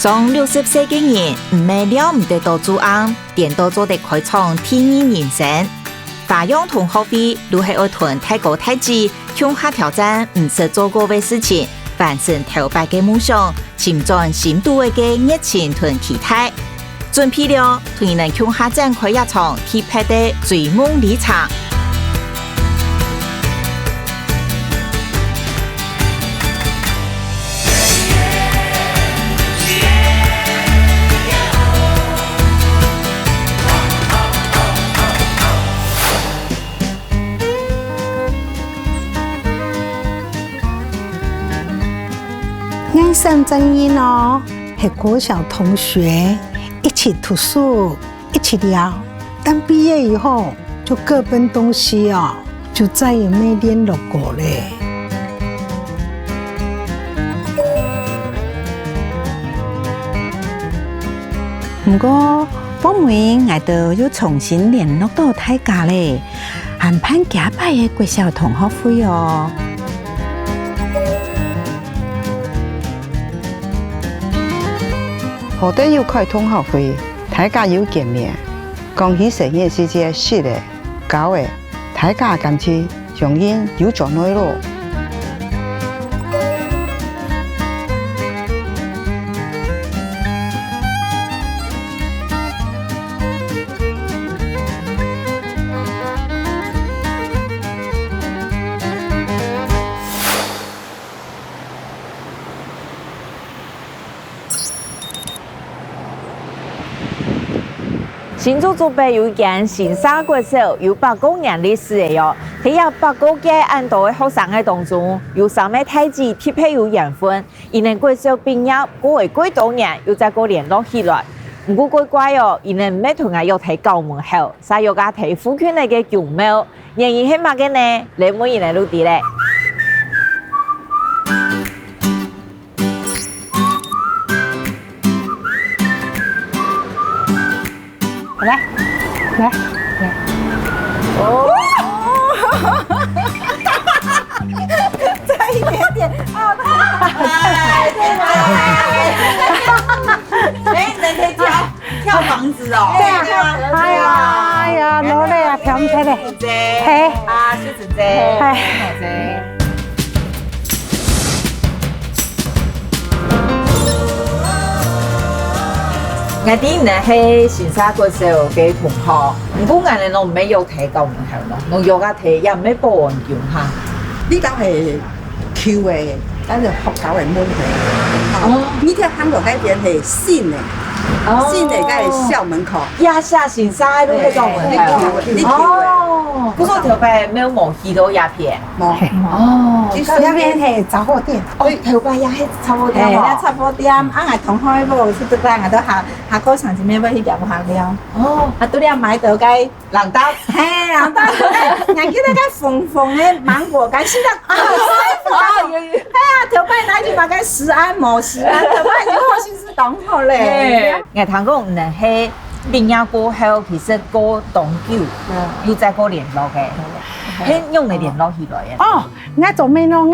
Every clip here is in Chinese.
从60岁的人，没了唔得多做案，点都做得开创第二人生。花样同学会都系爱团太高太极，向下挑战唔识做过的事情，完成头摆的梦想，寻找深度的热情同期待。准备了，团能向下展开一场期盼的追梦旅程。爱上正音哦，和国小同学一起读书，一起聊。但毕业以后就各奔东西哦，就再也没联络过嘞。不过，后面我都又重新联络到大家嘞，还办假摆的国小同學會哦。好得要開同學會，大家要見面，講起成件事情是的、搞的，大家感情容易有咗內咯。新竹竹北有一间新沙国小，有100多年历史的哟。喺100届按道的学生的当中，有3位太子特别有缘分，因为国小毕业过为几多年，又再过联络起来。不过怪怪哦，因为没同我要睇校门口，所以要家睇附近那个旧庙，原因係乜嘅呢？你每年嚟錄啲咧？来，哦，再一点点，哦，哎，人可以跳房子哦，对啊，哎呀，努力啊，跳唔起嚟，嘿，啊，小姐姐，係。我啲呢係新沙國小嘅同學，唔過我哋我唔係有睇校門口咯，我有家睇又唔係保安員嚇。呢間係舊嘅，但係學校係滿嘅。哦，呢條行路嗰邊係新嘅，新嘅梗係校門口。呀，下新沙都喺校門口。哦，嗰個條牌沒有冇去到鴉片。冇。哦，那邊係雜貨店。哦，條牌也係差不多。係啦，差不多啲啊！我同開無去到間，我都下個場子咩要去入行了。哦，啊，都你買到嘅人家係人家，人見到嘅紅紅嘅芒果乾，現在係啊，條牌拿去買嘅食安冇食安，條牌就好像是當好咧。我聽講唔係喺畢業過後，其實過東久，要再過聯絡嘅。係用嚟聯絡起來嘅。哦，我做咩咯？你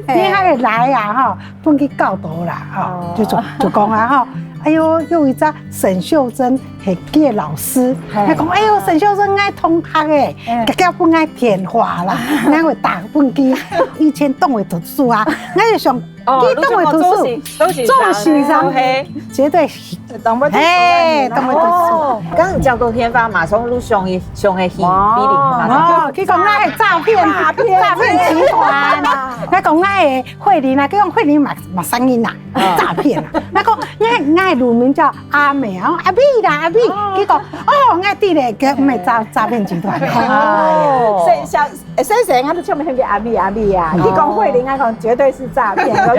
喺來啊，哈，搬去教導啦，哈，就講啊，哈，哎呦，有一個沈秀珍係嘅老師，佢講，哎呦，沈秀珍愛同學誒，佢叫不愛填話啦，我會打本機，以前當會讀書啊，我就想。哦，當會讀書，做學生，絕對當會讀書，當會讀書。咁教到天花馬上錄上嘅戲，哦，佢講我係詐騙集團，我講我係慧玲啊，佢講慧玲嘛聲音啊，詐騙啊，我講我係路名叫阿美啊，阿 B 啦阿 B，佢講哦，我啲咧嘅唔係詐騙集團。哦，細細我都出名叫阿 B 阿 B 啊，你講慧玲，我講絕對是詐騙。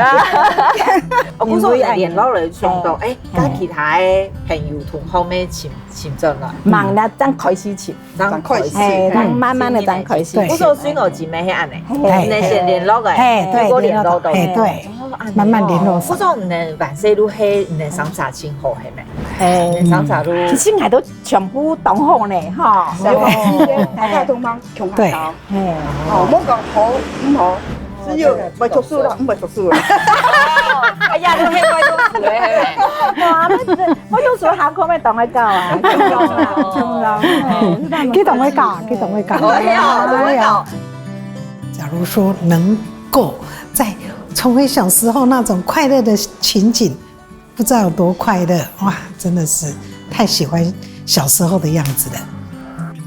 我估所以聯絡嚟上到，誒，加其他嘅朋友同後面簽進來。忙啦，等開始簽，等開始，等慢慢的等開始。我說選我姊妹係安尼，你先聯絡嘅，如果聯絡到，對，慢慢聯絡。我說唔能萬世路係唔能三岔千號係咪？三岔路。其實我都全部懂好呢，哈。大家都忙窮下搞。哦，唔好講好唔好。只有唔係讀書啦，唔係讀書啦。哎呀，都黑怪都死了，哇，我都说下课要同我教啊，去同我教，去同我教。假如说能够再重回小时候那种快乐的情景，不知道有多快乐哇！真的是太喜欢小时候的样子了。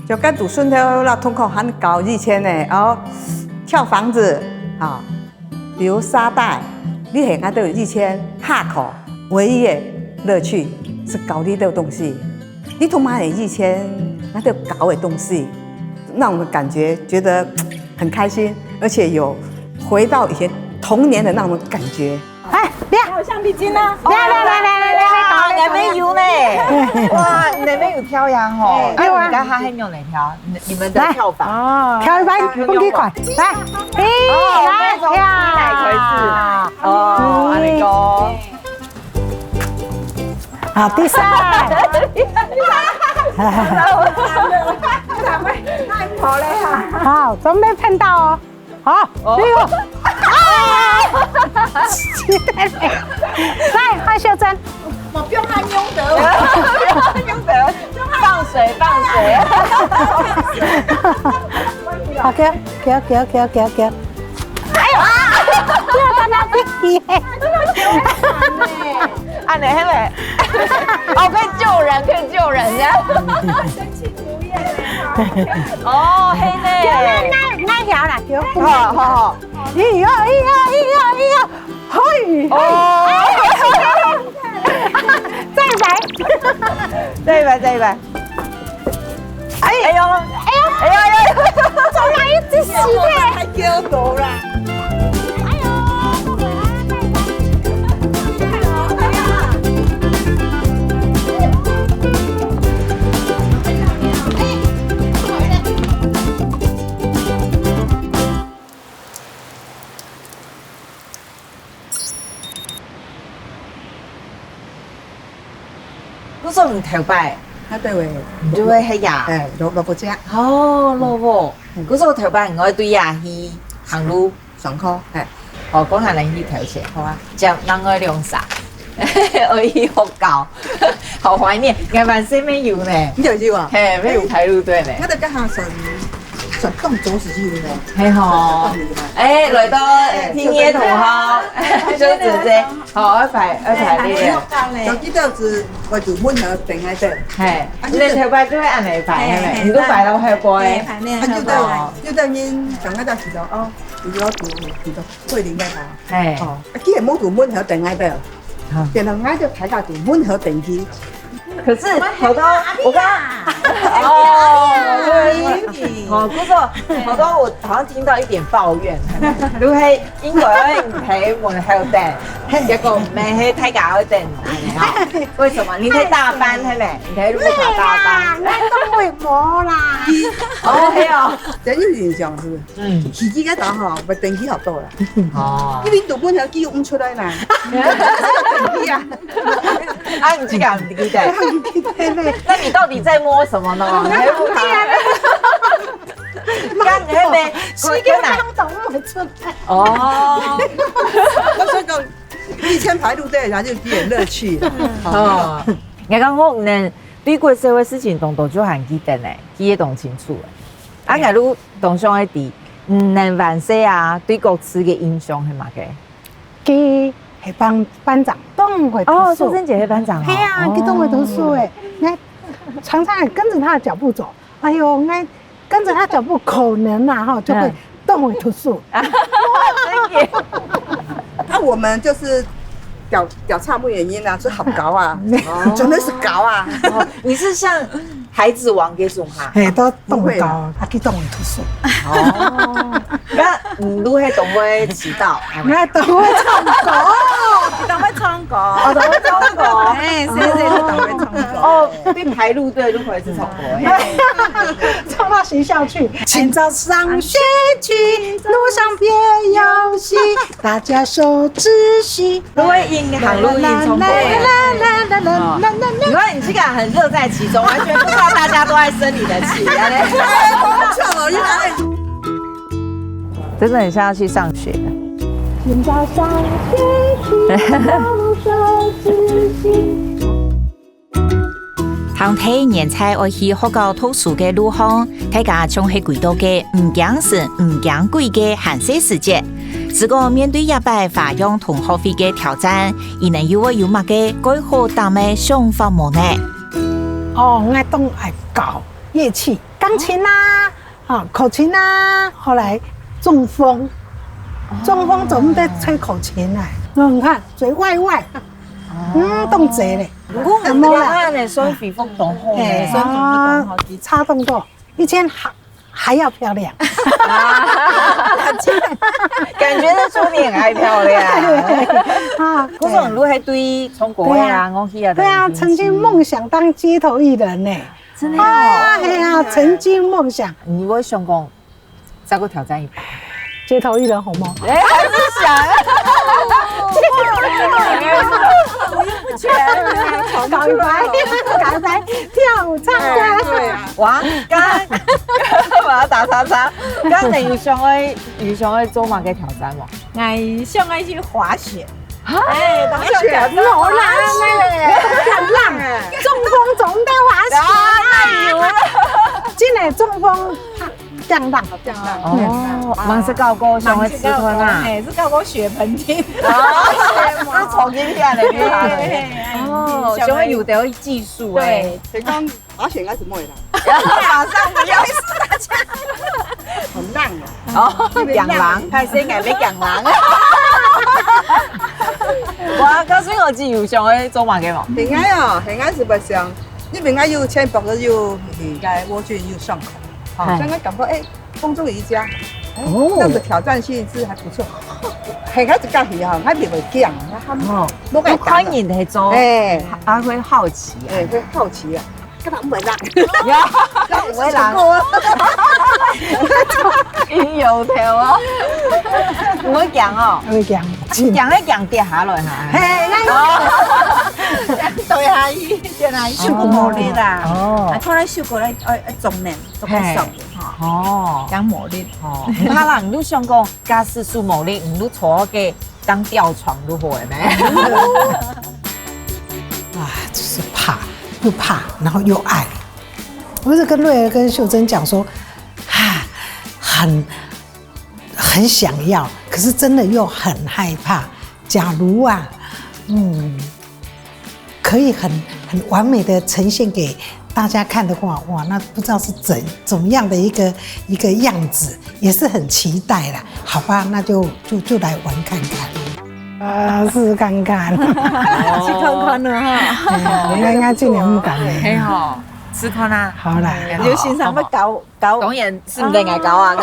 就跟读顺条那通课很高以前呢，跳房子啊，比如沙袋，你很看都有以前下课唯一的乐趣是搞这个东西。你同埋以前那个搞的东西，让我们感觉觉得很开心，而且有回到以前童年的那种感觉。哎，别，还有橡皮筋呢，来，那边有呢，哇，那边有跳呀吼，哎，我们家还用哪跳？你们的跳法？哦，跳一半，蹦几块，来，来跳，哪回事？哦，安尼个。好，第三。太跑了呀！好，准备碰到哦。好，这个。来，换秀珍。我不用按用的，用的，放水，放水。好，给。哎呦！不要在那边。按你黑没？哦，可以救人呀！神奇主演哦，黑呢？那条啦，就好，嘿！哦，再一百。哎呦，怎么一直洗的？太丢头了。嗰種唔頭擺，啊對喂，就會係呀。蘿蔔汁，哦，蘿蔔，嗰種頭擺我對呀去行路上課，哦，講下人去頭前，好啊，就人愛兩啥，我去學教，好懷念，我萬歲沒有呢，你就知喎，嘿，沒有排路隊呢，我哋家下神動組是要嘅，係嗬，誒來到天野同學，小姐姐，好一排呢個。就記得是為做滿盒定喺度，係，你頭擺都係按嚟排係咪？你都擺到係杯。要得因上一陣時就如果做桂林嘅嘛，係。既然冇做滿盒定喺度，然後嗌就睇下做滿盒定機。可是好多我剛嗰個好多我好像聽到一點抱怨，都係英國人睇門口訂，一個唔係喺睇假訂，為什麼？你睇大班係咪？你睇如果考大班，那都會摸啦。哦係啊，就呢現象是，自己嘅檔嗬，咪定機好多啦。哦，呢邊做滿盒機用唔出來啦，定機啊，啊你這個唔記得？那你到底在摸什麼呢？你還不看？干你係咪？洗個湯都會出來。哦，我想講以前排路隊，然後就幾點樂趣。哦，我講我呢，對過社會事情當都就很記得呢，記得當清楚。啊，假如當上一啲，能萬歲啊，對國詞嘅印象係乜嘅？佢係班長，東會讀哦，書。蘇貞姐係班長啊。係啊，佢東會讀書誒，你常常跟着他的腳步走。哎呦，那跟着他腳步，可能啊哈就會東會讀書。那我們就是屌差不原因啊，是好高啊，真的是高啊。你是像孩子王嗰種哈？誒，都東會高，啊，佢東會讀書。哦，那如果係東會遲到，那東會唱歌，當會唱歌，哦，東會唱歌，哎，誰是當會唱歌？哦，對排路隊都可以是唱歌，唱到學校去。清早上學去，路上別遊戲，大家守秩序。都會音行路音唱歌。你看你這個很樂在其中，完全不知道大家都在生你的氣。真的很像要去上學。清早上學去，堂体年菜爱去学校读书嘅路上，大家仲係幾多嘅唔驚神唔驚鬼嘅寒食時節。如果面對一擺花樣同學費嘅挑戰，伊能有乜嘅改好當嘅想法冇呢？哦，我都愛搞樂器，鋼琴啦，口琴啦，後來中風就唔得吹口琴啦。你看嘴歪，動嘴咧。我唔知啊，你所以皮膚動好咧，所以皮膚動好啲。差動作，以前還要漂亮。感覺得出你還漂亮。啊，嗰種路係對從國外啊，我去啊。對啊，曾經夢想當街頭藝人呢。真的啊，係啊，曾經夢想。你會想講再個挑戰一把？街頭藝人好嗎？哎，還是想。搞一排跳舞唱歌。對啊，哇，咁把它打叉叉。咁你要上去做乜嘅挑戰喎？我想要去滑雪。哎，當上挑戰冇啦，浪，中風總得滑雪。真係中風降浪。哦，萬是教過上去吃昆啊？是教過雪盆天。哦，重新片嚟嘅。哦，上去有啲技術誒。對，才講滑雪應該是冇啦，馬上不要死大家。很浪啊。哦，養狼，係先係俾養狼。哇！咁所以我知要上去做乜嘅喎？平安哦，平安是不上，你平安又千百個又應該我覺得又上口，好，係剛剛感覺哎，空中瑜伽，哦這樣的挑戰性是還不錯。平安一家戲哈，還袂驚，哦，我我看人係做，哎啊會好奇啊，哎，會好奇啊，跟他唔會浪，唔會難過，油條啊，唔會驚哦，會驚，驚咧驚跌下來嚇，對下伊，對下伊受過磨練啦。哦啊，後來受過咧，重練，重練手哈，哦，講磨練。哦，他人都想講，假使數毛力，唔都坐嘅當吊床都好嘅咩？啊，就是怕，又怕，然後又愛。我是跟瑞兒跟秀珍講說，很想要，可是真的又很害怕。假如啊，可以很完美的呈現給大家看的話，哇，那不知道是怎麼樣的一個樣子，也是很期待啦。好吧，那就來玩看看，試看看，去看看了哈。應該今年唔敢嘅。係嗬，試看啦。好啦，劉先生要搞，當然是唔定係搞啊，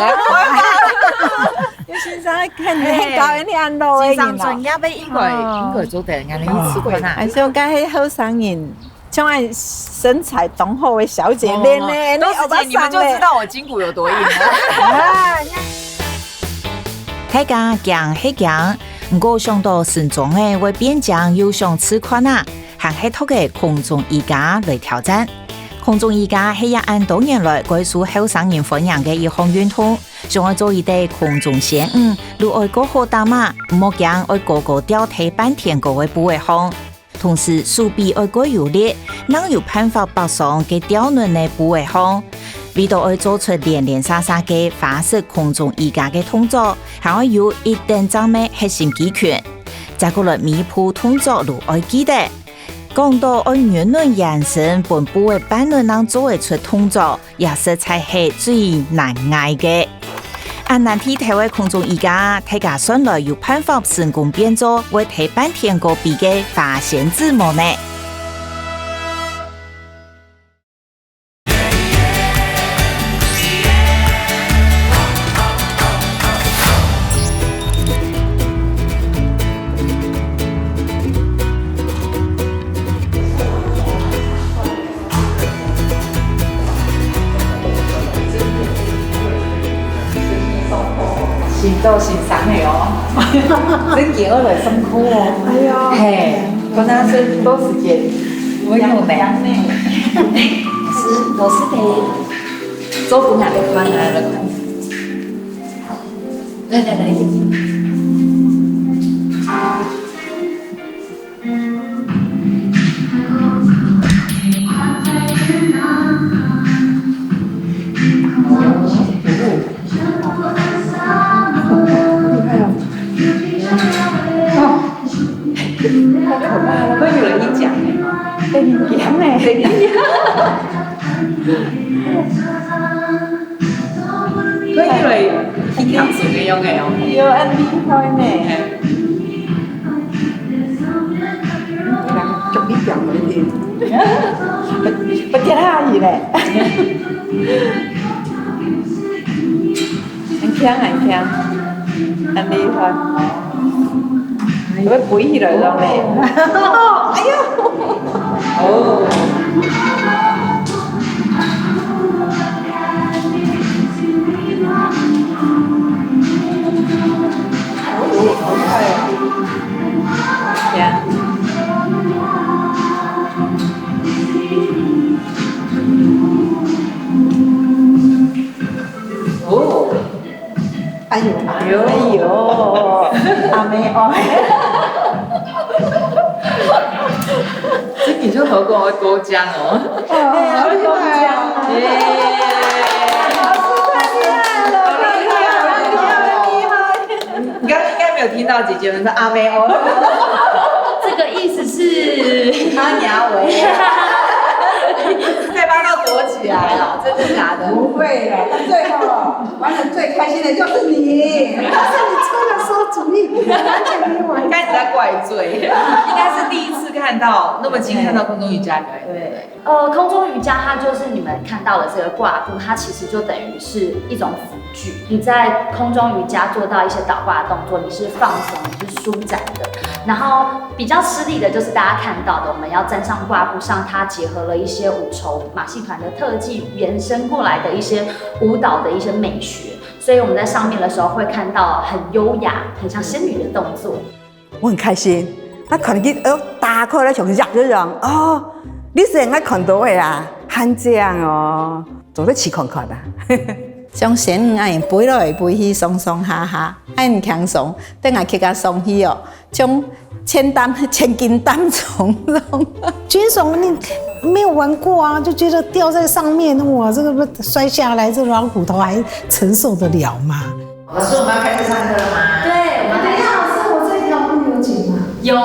劉先生看你搞你安路嘅智商人專業嘅應該做得，我哋去試看啦。還是我講迄後生人，像按身材東好的小姐練呢，都是你們就知道我筋骨有多硬啦。大家行係行，我想到心中嘅為邊疆又想試看啊，行喺托嘅空中瑜伽來挑戰。空中瑜伽係一按多年來貴屬後生人歡迎嘅一項運動，想要做一啲空中旋如愛過好打馬，唔好驚愛個個吊梯半天個位不為好。同時手臂愛過有力，能有辦法北上嘅吊輪嘅不為好。為到愛做出連連沙沙嘅花式空中瑜伽嘅動作，還要有一定張嘅核心肌群。再過來彌補動作如愛記得。講到按圓輪延伸本部嘅半輪能做會出動作，也實在係最難捱嘅。按難題睇為空中瑜伽，大家上來有辦法成功變做為睇半天個比嘅發現字幕呢？先做先生嘅哦，真見我嚟辛苦哦。係啊，係，嗰陣時多時間，我用的。老師哋做不難的款來了，來。可怕了，会有人一讲被你讲嘞，被你会有人一讲什么样的哦？有很厉害呢。逐啲讲俾你聽。不听他语嘞。很强，很强，很厉害。會背起來咗未？哎呦！哦。好快哦！呀。哦。哎呦！哎呦！哎呦！阿妹哦。这其中头讲的高江哦。哦，好厉害啊！耶！老师太厉害了，你刚刚应该没有听到姐姐们说阿妹哦。这个意思是阿娘维。被帮到躲起来了，真的假的？不会了，到最后玩的最开心的就是你。但是你出了馊主意，完全没玩。开始在怪罪，应该是第一次看到那么近看到空中瑜伽表演。对，空中瑜伽它就是你们看到的这个挂布，它其实就等于是一种辅具。你在空中瑜伽做到一些倒挂的动作，你是放松，你是舒展的。然后比较吃力的就是大家看到的，我们要站上挂布上，它结合了一些五筹马戏团的特技，延伸过来的一些舞蹈的一些美学。所以我们在上面的时候会看到很优雅、很像仙女的动作。我很开心，我看見打開咧從入咗樣，哦，你成日看到嘅啊，很正哦，做得似看看啊。將仙女愛背落來背去鬆鬆哈哈，愛唔強鬆，等下去甲鬆去哦，將千斤擔重。卷耸你没有玩过啊，就觉得吊在上面，哇，这个摔下来，这软骨头还承受得了吗？老师，我们要开始上课了吗？对，我们还老师，我这条不有紧吗？有。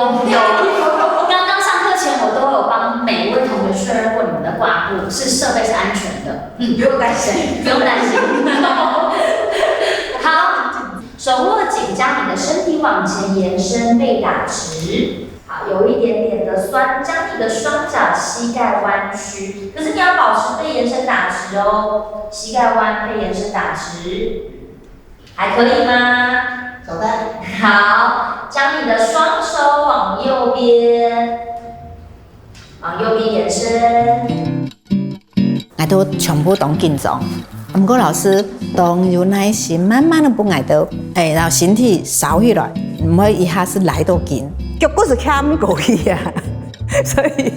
刚刚上课前我都有帮每一位同学确认过你们的挂布是设备是安全的，不用担心，不用担心。好，手握紧，将你的身体往前延伸，背打直。好，有一点点的酸，将你的双脚膝盖弯曲，可是你要保持背延伸打直哦，膝盖弯，背延伸打直，还可以吗？走的。好，将你的双手往右边，往右边延伸。我都全部都紧张，不过老师都有耐心，慢慢的帮我都，然后身体收起来，唔可以一下子来到紧。腳骨是欠過去啊，所以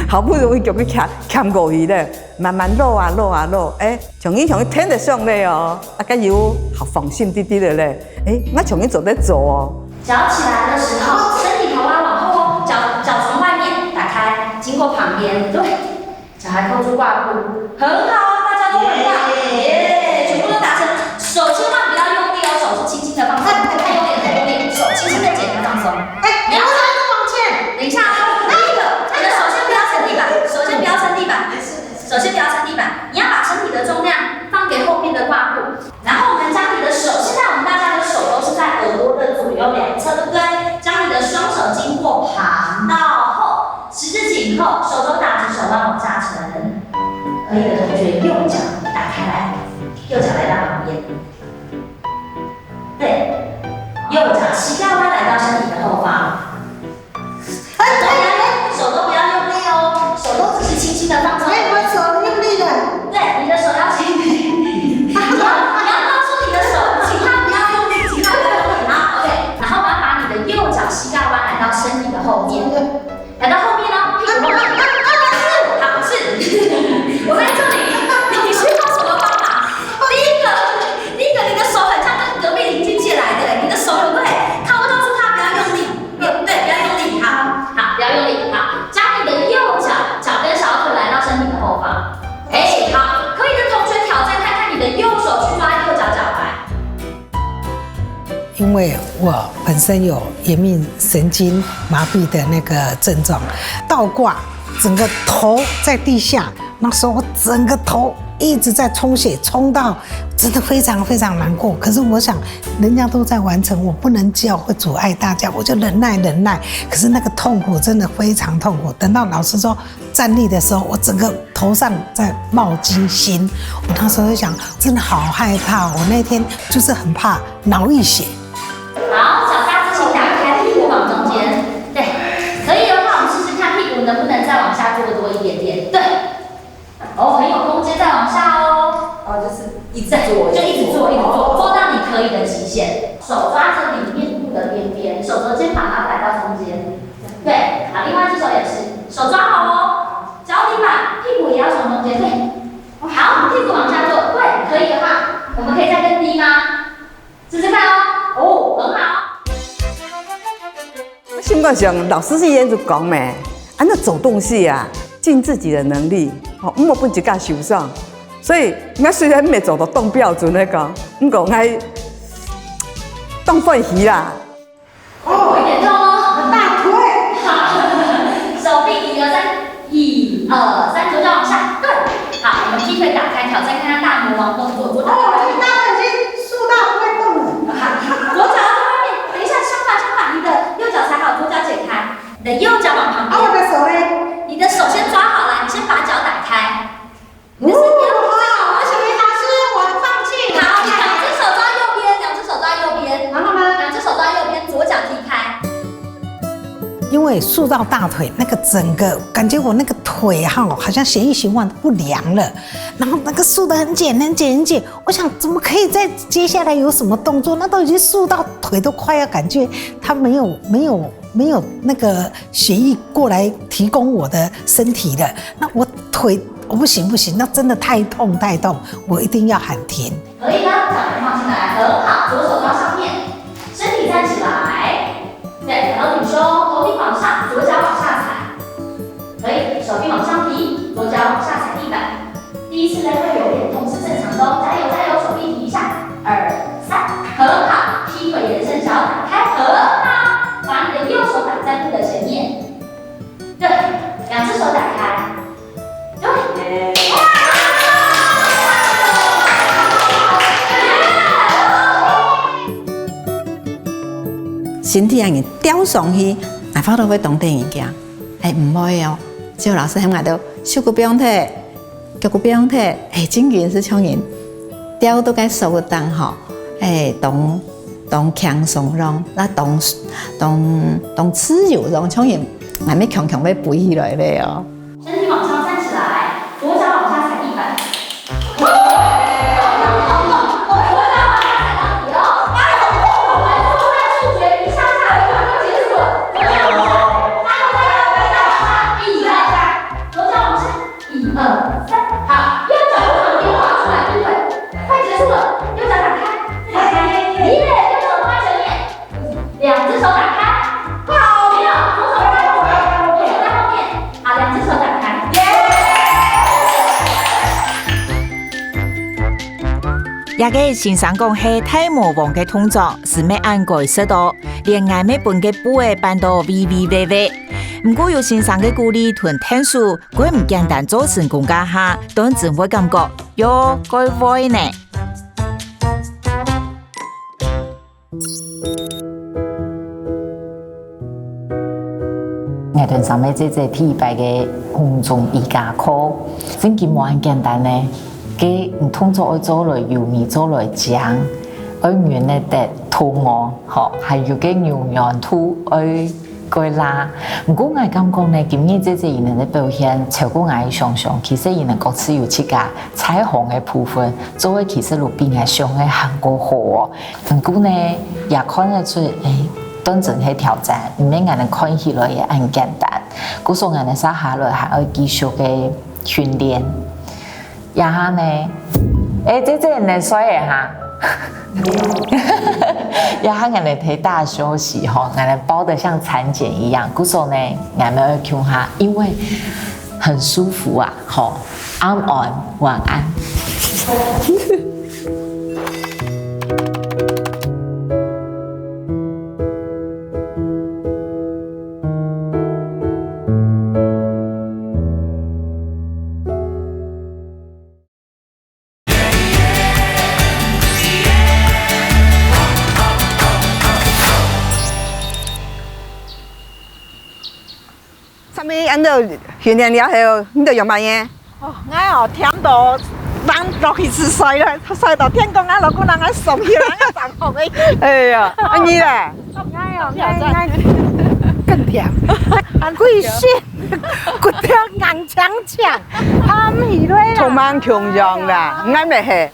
好不容易腳骨欠過去咧，慢慢落啊落啊落，從伊聽得上咧哦，甲有好放心啲啲的咧，我從伊做得做哦。脚起来的时候，身体头要往后哦，脚从外面打开，经过旁边，对，脚还扣住挂布，很好，大家都很棒，耶，全部都达成。手千万不要用力哦，手是轻轻的放松，太用力太用力，手轻轻的简单放松。你要往前，等一下哦，第一个，你的手先不要撑地板，手先不要撑地板，手先不要撑地板，你要把身体的重量放给后面的挂布，然后我们将你的手，现在我们大家的手都是在耳朵的左右两侧，对不对？将你的双手经过旁到后，十指紧扣，手肘打直，手腕往下沉。可以的同学，右脚打开来，右脚来到旁边，对，右脚膝盖弯来到身体的后方。手都不要用力哦，手都只是轻轻的放松。我手用力的。对，你的手要轻。你要告诉你的手，请他不要用力，请他不要用力。好 ，OK。然后我要把你的右脚膝盖弯来到身体的后面，来到后面哦，屁股后面。好，是。我在这里，你需要什么帮忙？第一个，你的手很像跟隔壁邻居借来的，你的手有对？看我告诉他不要用力，对，不要用力，好，不要用力，好，将你的右脚脚跟小腿来到身体的后方。好，可以的同学挑战看看你的右手去抓右脚脚踝。因为我本身有颜面神经麻痹的那个症状，倒挂，整个头在地下，那时候我整个头一直在充血，充到真的非常非常难过。可是我想，人家都在完成，我不能叫，会阻碍大家，我就忍耐。可是那个痛苦真的非常痛苦。等到老师说站立的时候，我整个头上在冒金星。我那时候就想，真的好害怕。我那天就是很怕脑溢血。好，脚大自行打开，屁股往中间。对，可以的话，我们试试看屁股能不能再往下坐多一点点。对，哦，很有空间，再往下哦。就是一直做，就一直做，做到你可以的极限。手抓着你面部的边边，手肘肩膀要摆到中间。对，好，另外一只手也是，手抓好哦，脚底板，屁股也要从中间。对，好，屁股往下坐。对，可以的话，我们可以再更低吗？试试看哦。哦，很好。我心肝上，老师是演就讲咩，那走动是啊，尽自己的能力，唔好本一架受伤。所以，我虽然没做到动标准那个，不过我动废鱼啦。有一点痛哦，大腿。好，手臂1、2、3，1、2、3，左脚往下。对，好，我们劈腿打开，挑战看看大魔王动作。左脚打开。你大腿已经竖到不会动了。左脚在外面，等一下，相反，你的右脚踩好，左脚解开，你的右脚往旁边。我的手呢？你的手先抓好了，你先把脚打开。你的身体要不好，不行，老师，我放弃。好，两只手抓右边，然后呢？两只手抓右边，左脚踢开。因为塑到大腿，那个整个感觉我那个腿好像血液循环不良了，然后那个塑得很紧。我想怎么可以再接下来有什么动作？那都已经塑到腿都快要感觉它没有那个血液过来提供我的身体了。那我腿我不行，那真的太痛，我一定要喊停。可以吗？脚放进来，很好，左手到上面，身体站起来。对，然后挺胸，头顶往上，左脚往下踩，可以，手臂往上提，左脚往下踩地板。第一次呢会有点痛，是正常的哦，加油，手臂提一下，2、3，很好，劈腿延伸，脚打开，很好，把你的右手摆在布的前面，对，两只手打开，对，身体安尼吊上去，哪怕都会动电物件，唔会哦。只有老师喺外头，手骨不用踢，脚骨不用踢，真紧是像人吊都该收当吼，当强松让，那当自由让，像人还没强要飞起来咧哦。身体往上站起来，左脚往下踩地板。也个先生讲是太魔王的动作，是要按改色到，连爱要本嘅部位办到微微。不过有先生嘅鼓励同天数，佢唔简单做成功家下，當真會感覺喲，佢會呢。我哋上面這體白嘅空中瑜伽課，真係冇咁簡單呢。佢唔通做做來油味做來醬，而原來的肚餓，嗬，係要嘅牛羊肚而個啦。不過我感覺呢，今日這人哋表現超過我想象，其實人哋各自有自家彩虹嘅部分，做嘅其實路邊係上嘅韓國好。不過呢，也看得出，當真係挑戰，唔免人哋看起來也很簡單。故所人哋撒下來係要繼續嘅訓練。然後呢，這人哋衰嘅哈，然後人哋睇大休息吼，人哋包得像產檢一樣，故所呢，人哋要聽下，因為很舒服啊，吼，安安晚安。他们按照训练了后，你就用乜嘢？哦，我忝到人落去是睡啦，睡到天光啊，落个人啊送起来啊，上好的。哎呀，啊你咧？我更忝，贵线，骨头硬强强，暗起来啦。充满强壮啦，啱咪係。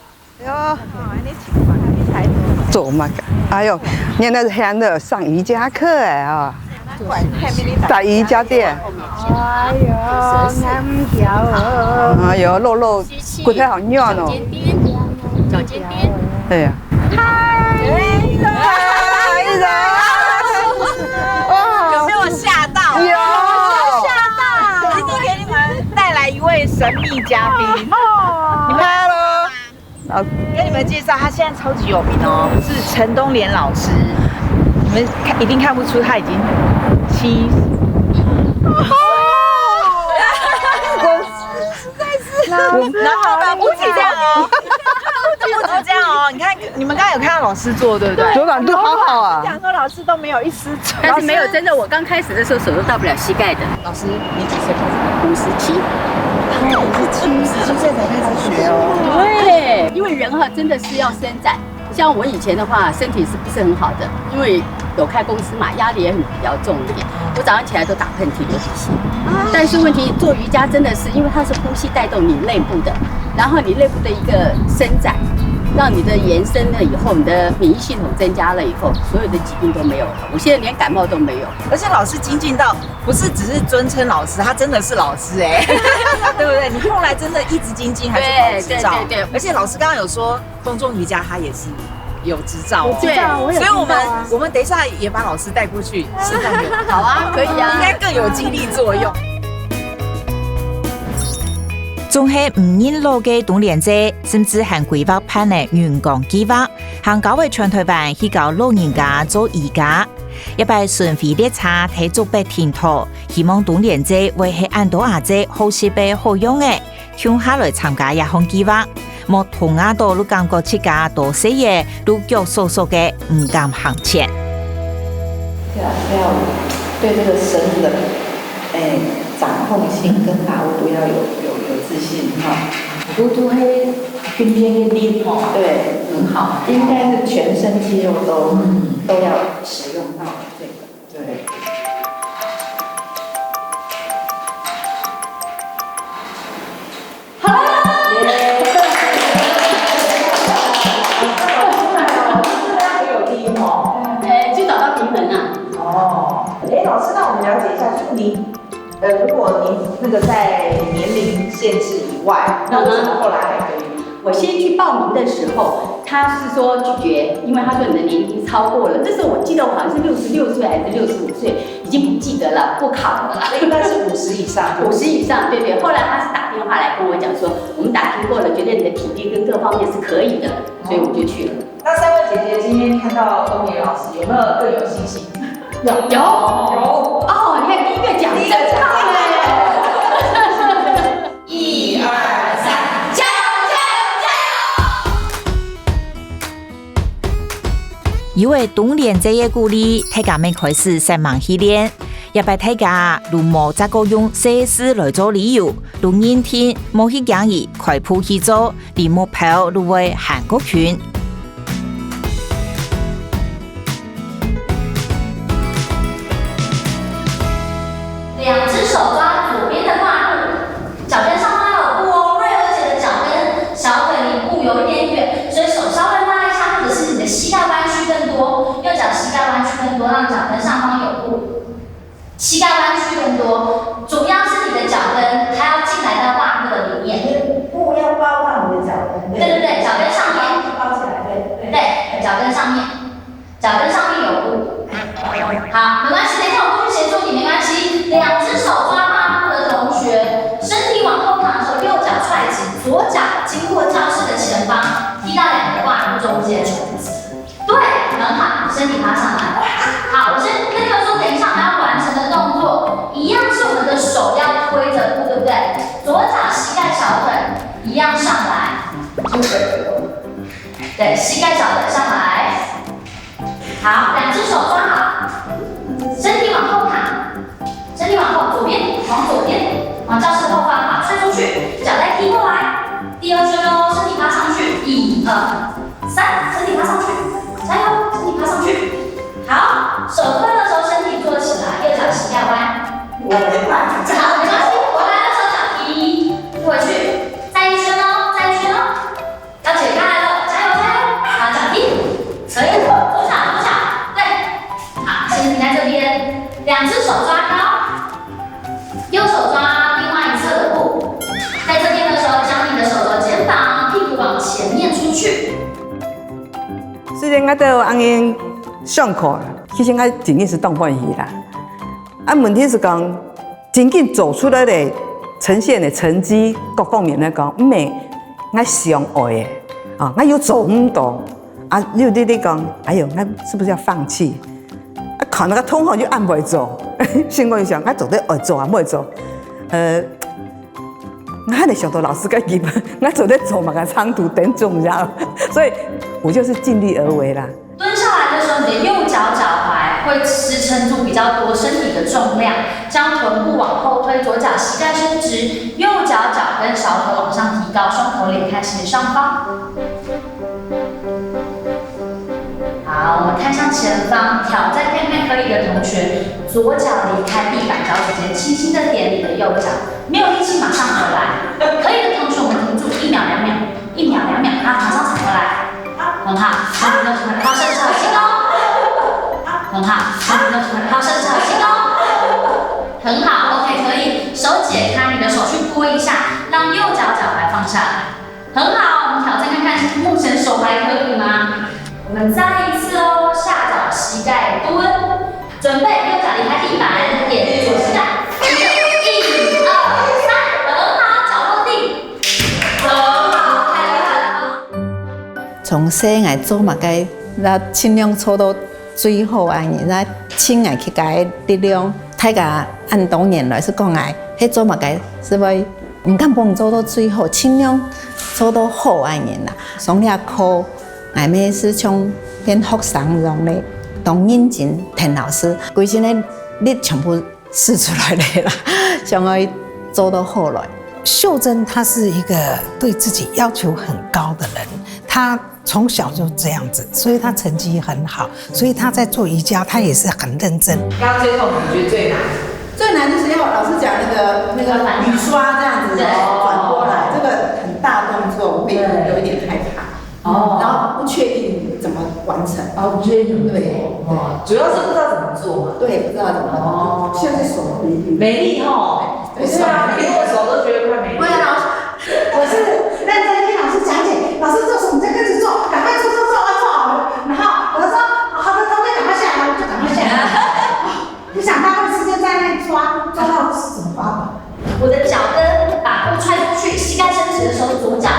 哟，你情况你才多。做乜嘅？哎呦，原来是现在上瑜伽课哎啊！在瑜伽店。哎呦，暗条哦。哎呦，露露骨头好软哦。脚尖边。哎呀。有没有吓到？有吓到！今天给你们带来一位神秘嘉宾。你们来了。跟你们介绍，他现在超级有名哦，是陈东莲老师。你们一定看不出他已经70。然后呢，不止这样哦，不止这样哦。你看，你们刚刚有看到老师做，对不对？手软度好好啊。讲说老师都没有一丝错，但是没有真的，我刚开始的时候手都到不了膝盖的。老师，你几岁开始57。他57岁才开始学哦。对，因为人哈真的是要伸展。像我以前的话，身体是不是很好的？因为有开公司嘛，压力也比较重一点。我早上起来都打喷嚏、流鼻涕。但是问题做瑜伽真的是，因为它是呼吸带动你内部的，然后你内部的一个伸展，让你的延伸了以后，你的免疫系统增加了以后，所有的疾病都没有了。我现在连感冒都没有。而且老师精进到不是只是尊称老师，他真的是老师哎，对不对？你后来真的一直精进，还是考执照？对。而且老师刚刚有说风中瑜伽，他也是有执照哦。对，所以我们等一下也把老师带过去，身上有。好啊，可以啊，应该更有激励作用。仲係唔認路嘅冬連者，甚至係規劃辦嘅員工計劃，向教會全台灣去教老人家做瑜伽。一擺順飛列車睇足北天途，希望冬連者會係按多亞者好設備好用嘅，向下來參加一項計劃。莫同亞多都感覺自家多些嘢都腳索索嘅唔敢行前。對啊，要對這個生物的掌控性跟把握度要有自信哈。都係邊邊力吼，對，很好，應該是全身肌肉都要使用到這個，對。好啦，有力吼，就找到平衡啊。哦，老師，那我們了解一下，就是您。如果您那個在年齡限制以外，那為什麼後來還可以？我先去報名的時候，他是說拒絕，因為他說你的年齡超過了。這時候我記得我好像是66歲還是65歲，已經不記得了，不考了。應該是50以上。50以上，對對。後來他是打電話來跟我講說，我們打聽過了，覺得你的體力跟各方面是可以的，所以我就去了。那三位姐姐今天看到東野老師，有沒有更有信心？有哦，你看第一個講真好哎。1、2、3，加油！因為冬連這些鼓勵，大家們開始上網去練。一擺大家如冇再個用寫詩來做理由，如認天冇去講義，開鋪去做，離目標如為韓國圈。兩隻手抓左邊的胯部，腳跟上方有布哦。瑞兒姐的腳跟小腿離布有一點遠，所以手稍微拉一下，或者是你的膝蓋彎曲更多，右腳膝蓋彎曲更多，讓腳跟上方有布。膝蓋彎曲更多，主要是你的腳跟它要進來到胯部的裡面。布要包到你的腳跟。對對對，腳跟上面。包起來，對。對，腳跟上面，腳跟上面有布。好，沒關係，等一下我過去協助你，沒關係。兩隻手抓胯部的同學，身體往後躺的時候，右腳踹直，左腳經過教室的前方，踢到兩個胯部中間。對，很好，身體爬上來。好，我先跟你們說，等一下我們要完成的動作，一樣是我們的手要推着布，對不對？左腳膝蓋小腿一樣上來，對，膝蓋小腿上來。好，兩隻手抓好，身體往後躺，身體往後，左邊。3，身体爬上去，加油，身体爬上去。好，手分的时候身体坐起来，右脚膝盖弯。好，没关系，回来的时候脚踢回去，再一圈哦，再一圈哦，要解开来了，加油加油！好，脚踢，可以，左脚，对，好，先停在这边，两只手抓高，右手抓另外一侧的布，在这边的时候，将你的手肘、肩膀、屁股往前面出去。虽然我都有按因上课，其实我真的是当欢喜啦。问题是讲，真正做出来的呈现的成绩各方面来讲，唔系我上爱的啊，我有做唔到啊，你讲，哎呦，我是不是要放弃？啊，看那个通好就按袂做，心里想，我做得爱做啊，唔会做，我还得想到老师该给我做得做嘛个长途等重要，所以我就是尽力而为啦。蹲下来的时候，你的右脚脚踝会支撑住比较多身体的重量，将臀部往后推，左脚膝盖伸直，右脚脚跟小腿往上提高，双头脸看斜上方。好，我们看向前方，挑战看看可以的同学，左脚离开地板，脚趾尖轻轻的点你的右脚，没有力气马上回来。可以的同学，我们停住1秒2秒，1秒2秒，好，马上踩回来。很好，好，伸直好心哦。很好，好，伸直好心哦。很好 ，OK， 可以。手解开，你的手去拨一下，让右脚脚踝放下来。很好，我们挑战看看，目前手还可以吗？我们再一次哦，下脚膝盖蹲，准备右脚离开地板，点左膝盖。1、2、3，很好，脚落地。很好，太厉害了。从细爱做嘛该，那尽量做到最好安尼，那亲爱去改力量，大家按当年来是讲爱，迄做嘛该是为唔敢帮做到最好，尽量做到好安尼啦。上了课，俺们是从变学生用的，当认真听老师，规身的力全部使出来的啦，想要做到好来。秀珍她是一个对自己要求很高的人，她从小就这样子，所以她成绩很好，所以她在做瑜伽，她也是很认真。刚刚这种你觉得最难？最难就是要老师讲那个雨刷这样子转过来，这个很大动作，我会有一点害怕。然后不确定怎么完成。不确定对。主要是不知道怎么做嘛。对，不知道怎么做。现在手没力吼。对啊，连我手都觉得快没力。对啊，老师，我是认真听老师讲解，老师做什么就跟着做，赶快做，做好了。然后我就说好的，同学赶快下来，我就赶快下来。不想浪费时间在那抓到是怎么抓法？我的脚跟把布踹出去，膝盖伸直的时候，左脚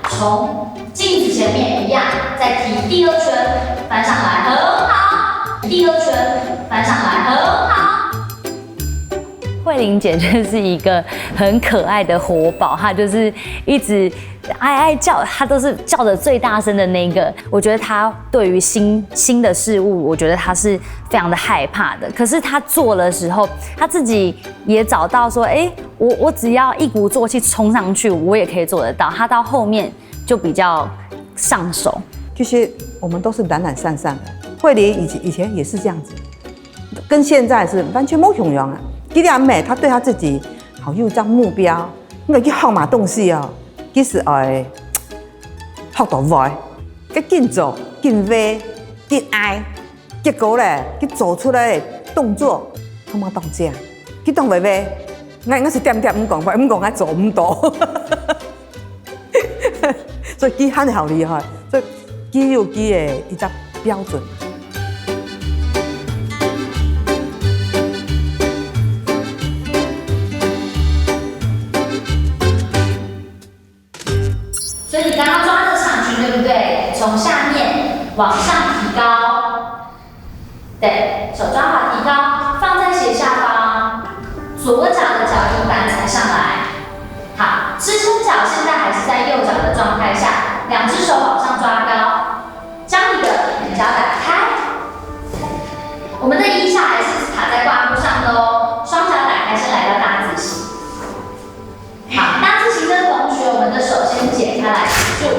从镜子前面一样，再提第2圈，翻上来，很好。第2圈，翻上来，很好。慧玲姐就是一个很可爱的活宝，她就是一直哀叫，她都是叫得最大声的那个。我觉得她对于新的事物，我觉得她是非常的害怕的。可是她做的时候，她自己也找到说，我只要一鼓作气冲上去，我也可以做得到。她到后面就比较上手。其实我们都是懒懒散散的，慧玲以前也是这样子，跟现在是完全不一样啊。其实妹她对她自己好有张目标，因为去号码东西哦，其实学到快，佮紧做、紧飞、紧爱，结果咧，去做出来的动作，他妈当正，去当袂袂，我是点点唔讲快，唔讲我做唔到，所以佢很好厉害，所以佢有佢的一个标准。所以你刚刚抓这个长裙，对不对？从下面往上提高，对，手抓好提高，放在斜下方，左脚的脚底板踩上来。好，支撑脚现在还是在右脚的状态下，两只手往上抓高，将你的两脚打开。我们的腋下还是卡在挂布上的哦，双脚打开，先来到大字形。好，大字形的同学，我们的手先解开来持住。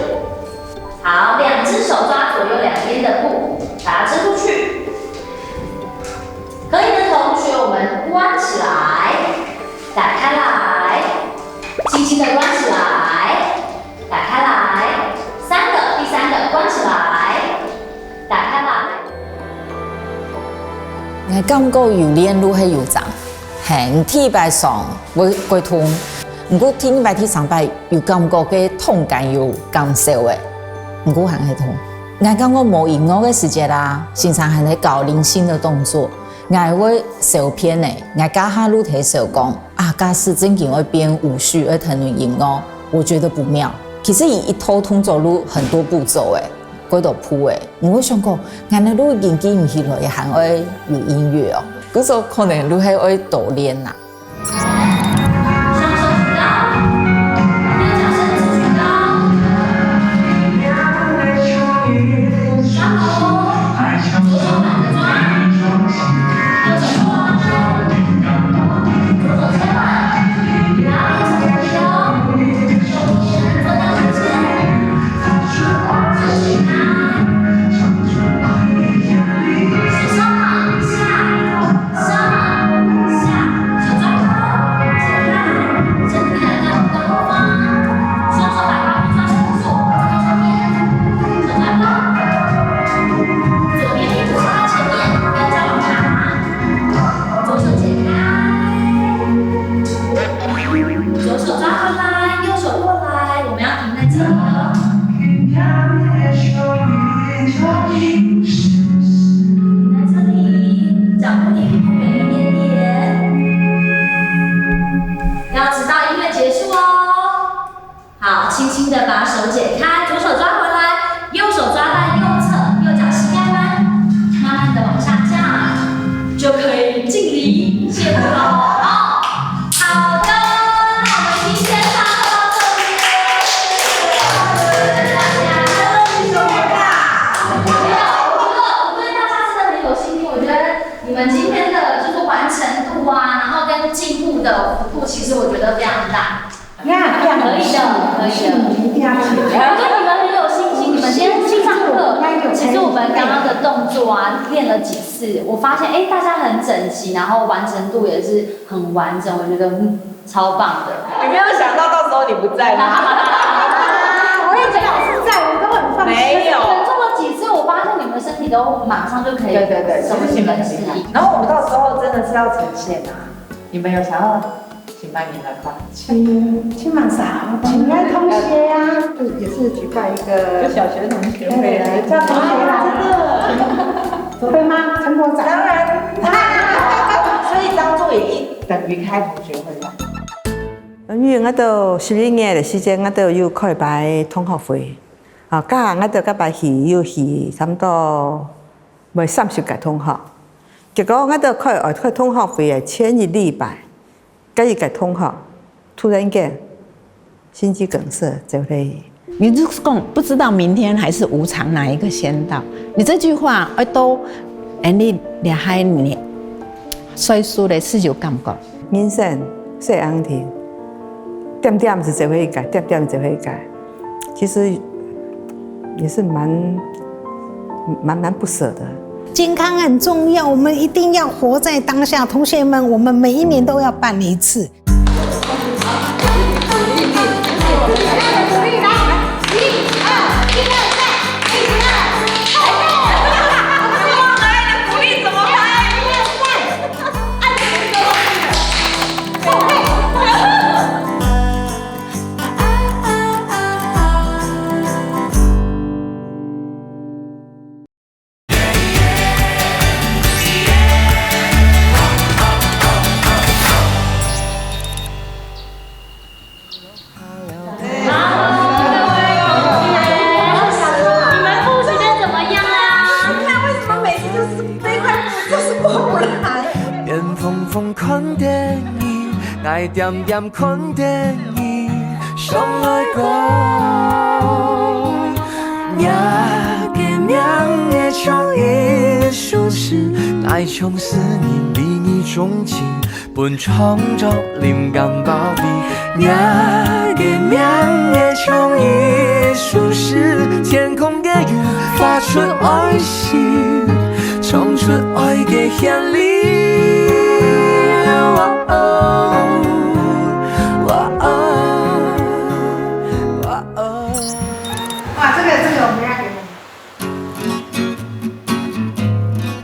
好，感觉又练愈系又长，嘿，体摆上会痛，不过体摆上摆又感觉个痛感又减少诶，不过还系痛。我感觉无音乐的时节啦，经常还在搞零星的动作。我会小片诶，我家下路提手讲啊，假使真正会编舞序而谈论音乐，我觉得不妙。其实一套通走路很多步骤诶，几道谱诶，我会想讲，我的路已经记唔起来，还会有音乐哦，嗰时候可能路还会多练呐。我发现大家很整齐，然后完成度也是很完整，我觉得超棒的。你没有想到到时候你不在吗？我也觉得老师在，我都很放心。没有，做了几次，我发现你们身体都马上就可以熟悉跟适应。然后我们到时候真的是要呈现啊！你们有想要请班员来吗？请满啥？请来同学呀，就也是举办一个小学同学会来，叫同学来的。会吗？陈国长？当然，所以当做也等于开同学会嘛。因为我到11月的时间，我都有开办同学会，加我都甲办戏有戏，差不多未30个同学。结果我都开同学会的前一礼拜，跟一个同学突然间心肌梗塞走了。你就是讲不知道明天还是无常哪一个先到，你这句话都，你厉害你，岁数的是有感觉。人生细安田，点点是才会改，点点才会改。其实也是蛮不舍的。健康很重要，我们一定要活在当下。同学们，我们每一年都要办一次。爱点点看电影，上来讲，名个名的唱艺术是爱从思念比你钟情，本创造灵感宝贝。名个名的唱艺术是天空的云发出爱心，唱出爱的旋律。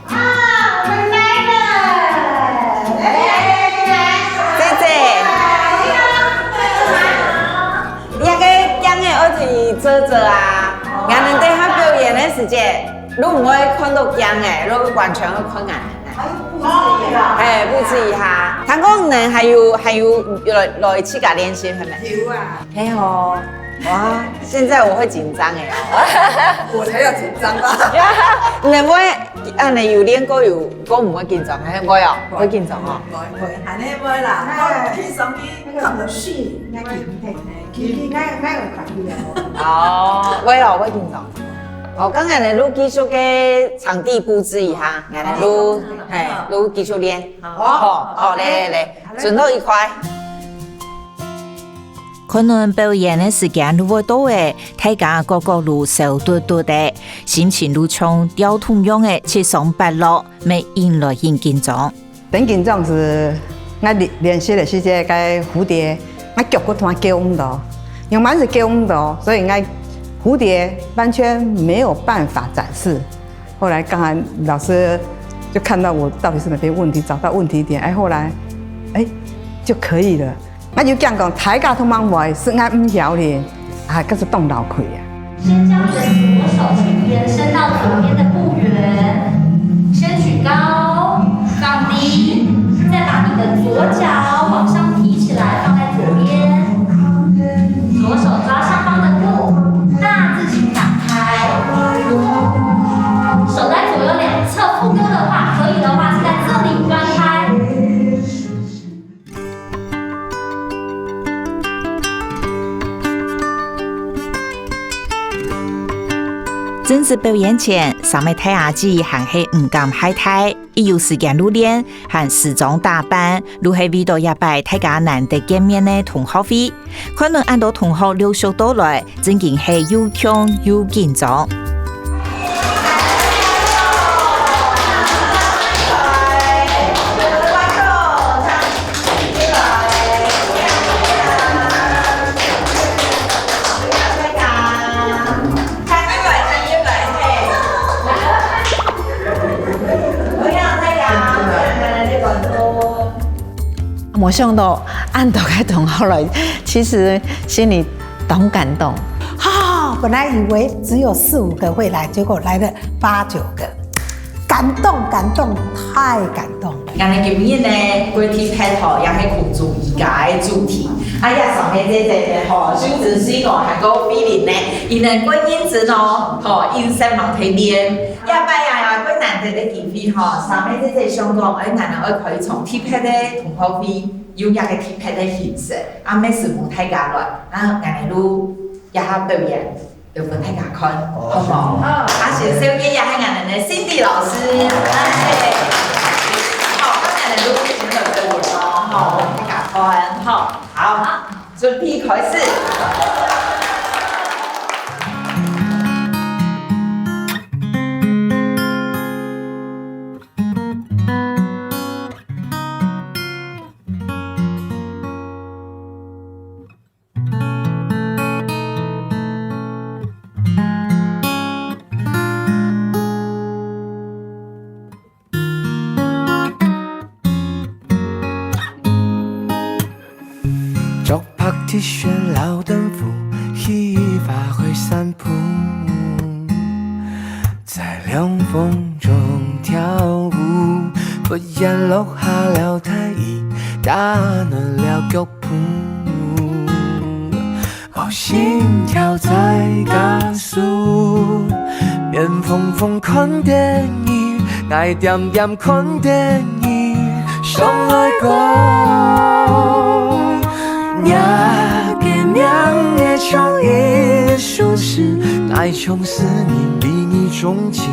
我们来了。做啊。俺们等下表演的时间，你唔会看到姜诶，你完全会看眼。哎，布置一下。唐工人还有来去甲练习，系咪？有啊。嘿哦，哇！现在我会紧张哎。我才要紧张吧。你会安尼有练过有，我唔会紧張，係我有會緊張哦。會，係呢會啦。我輕鬆啲，咁就輸，我見我哦，我有會緊張。哦，剛才你繼續嘅場地佈置一下，你繼續練。好，嚟，最後一塊。可能表演的時間如果多誒，大家個個路手多多的，心情如像吊桶樣的七上八落，咪引來引緊張。等緊張是我練習的時間，個蝴蝶，我腳骨團叫唔到，因為是叫唔到，所以我蝴蝶完全沒有辦法展示。後來剛才老師就看到我到底是哪邊問題，找到問題點，後來就可以了。我就講大家通忙話是我唔曉嘅，嗰是動腦殼呀。先將你的左手去延伸到左邊的步緣，先舉高，放低，再把你的左腳往上提起來，放在左邊，左手抓上方的布，大字形打開，手在左右兩側副勾的話，可以的話是在這裡端開。正式表演前，三位太阿姊還係唔敢開台，一有時間入練，還時裝打扮，如係為到一擺大家難得見面的同學會，可能按到同學陸續到來，真經係又強又緊張。我想到按到嘅同學來，其實心裡很感動。本來以為只有4、5個會來，結果來了8、9個，感動，太感動了。我哋今年呢，國體拍拖也係關注依家嘅主題。上面這就只是講係個比例呢，伊能過日子咯，飲食問題練。一擺過難得嘅機會上面這想講，我哋可以從體拍嘅同學會有一個體拍嘅形式，咩事冇大家來，我哋都一下表演。要俾大家看，好唔好？先首先也係我哋嘅 Cindy 老師，好，我哋都先嚟表演咯，好，大家看，好，準備開始。鐵旋老燈符，一發揮散步，在涼風中跳舞，忽然落下了太意，打亂了腳步，心跳在加速，面瘋看電影，愛點看電影，上來講。娘的唱一首詩，愛從思念比你鍾情，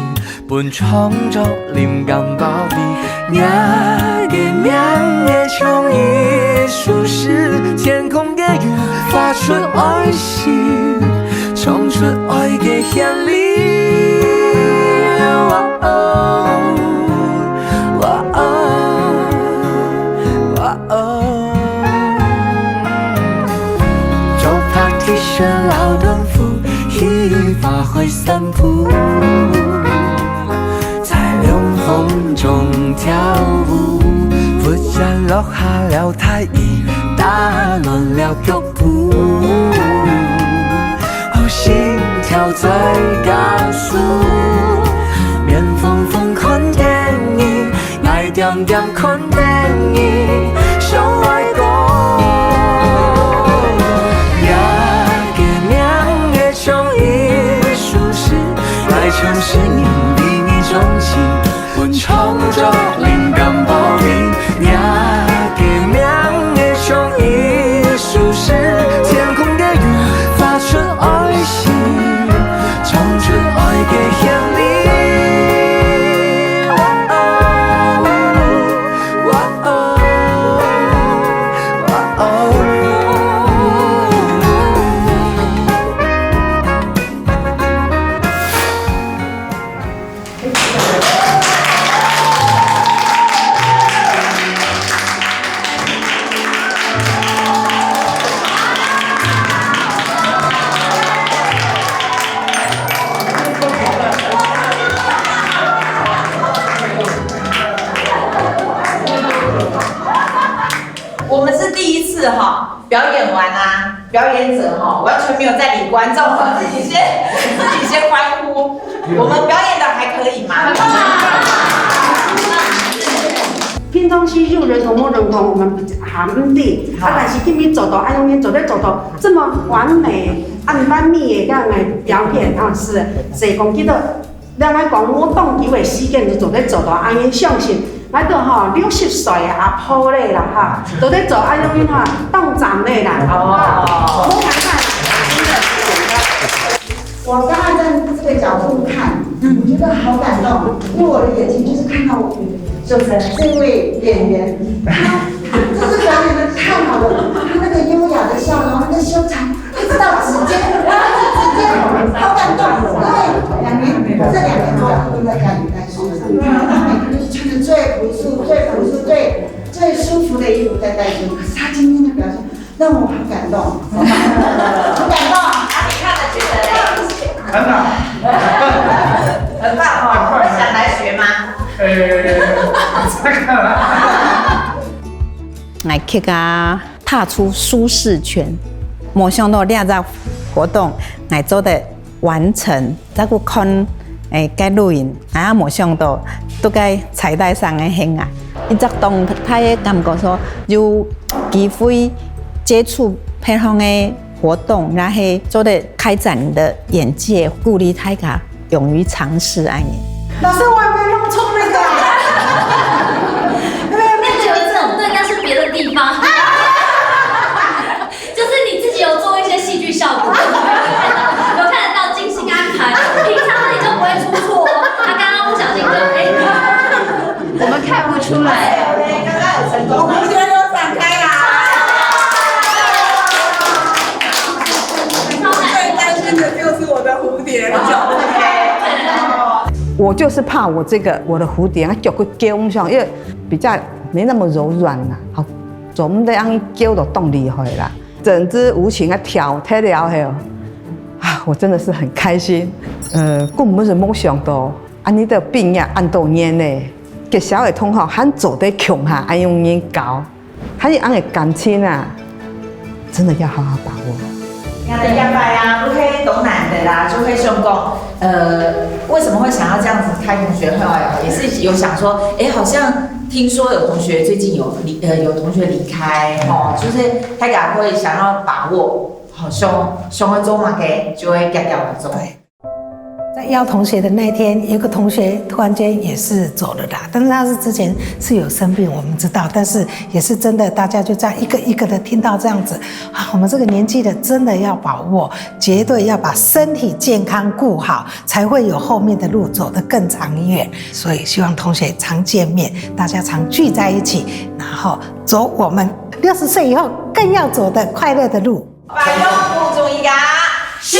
本創造靈感寶貝。娘的唱一首詩，天空的雲發出愛心，衝出愛的旋律。老燈符，一發揮散步，在涼風中跳舞，忽然落下了太意，打亂了腳步，心挑最高数，免疯疯看电影，爱点点看电影，上爱讲。像是你比你钟情，阮创造灵感报名，也给命的像艺术是天空的云，发出爱心，唱出爱的旋律。我们是第一次哈，表演完啊，表演者哈完全没有在理观众，自己先欢呼。我们表演的还可以吗？拼东西又人同不认同，我们行列但是今天走到安永年走到这么完美、按班密的这样的表演是谁讲记得？咱来讲我当球的时间就走到安永相信。来到60岁的阿婆嘞啦哈，都在做安永哈当长嘞啦，我看看，我刚刚在这个角度看，我觉得好感动，因为我的眼睛就是看到这位演员，他这是表演的太好了，他那个优雅的笑容，那个修长，一直到指尖，好感动，因为这2年多都在家里待书上，他每天都是穿着最朴素、最舒服的衣服在带书，可是他今天的表现让我好感动，好感动。你看了觉得嘞？很好，很棒哦！会想来学吗？来去甲踏出舒适圈，没想到两个活动来做的完成，再去看该录影，没想到都该彩带上的很啊！一直动态的感觉说有机会接触偏方的活动，然后做的开展的眼界，鼓励大家勇于尝试安尼。老师，我还没弄错那个。那个这种对，那是别的地方，就是你自己有做一些戏剧效果，有看得到精心安排，平常你就不会出错哦。他刚刚不小心就我们看不出来。刚刚有成功，蝴蝶都展开啦。最担心的就是我的蝴蝶我就是怕我的蝴蝶，它脚会揪上，因为比较没那么柔软啦。好，做唔得让伊揪到动厉害啦。整支舞裙啊跳太了嘿哦，我真的是很开心。我唔是梦想到，安尼的病呀按到年嘞，给小的同学喊做得强哈，安用年高，他是安的感情啊，真的要好好把握。那的亚拜啊，都可以懂男的啦，就会兄公。为什么会想要这样子开同学会啊？也是有想说，好像听说有同学最近有同学离开哦，就是大家会想要把握，好兄会做嘛给就会改掉的做。在邀同学的那天，有个同学突然间也是走了啦，但是他是之前是有生病，我们知道，但是也是真的，大家就这样一个一个的听到这样子啊，我们这个年纪的真的要把握，绝对要把身体健康顾好，才会有后面的路走得更长远。所以希望同学常见面，大家常聚在一起，然后走我们60岁以后更要走的快乐的路。百用不足一个，是。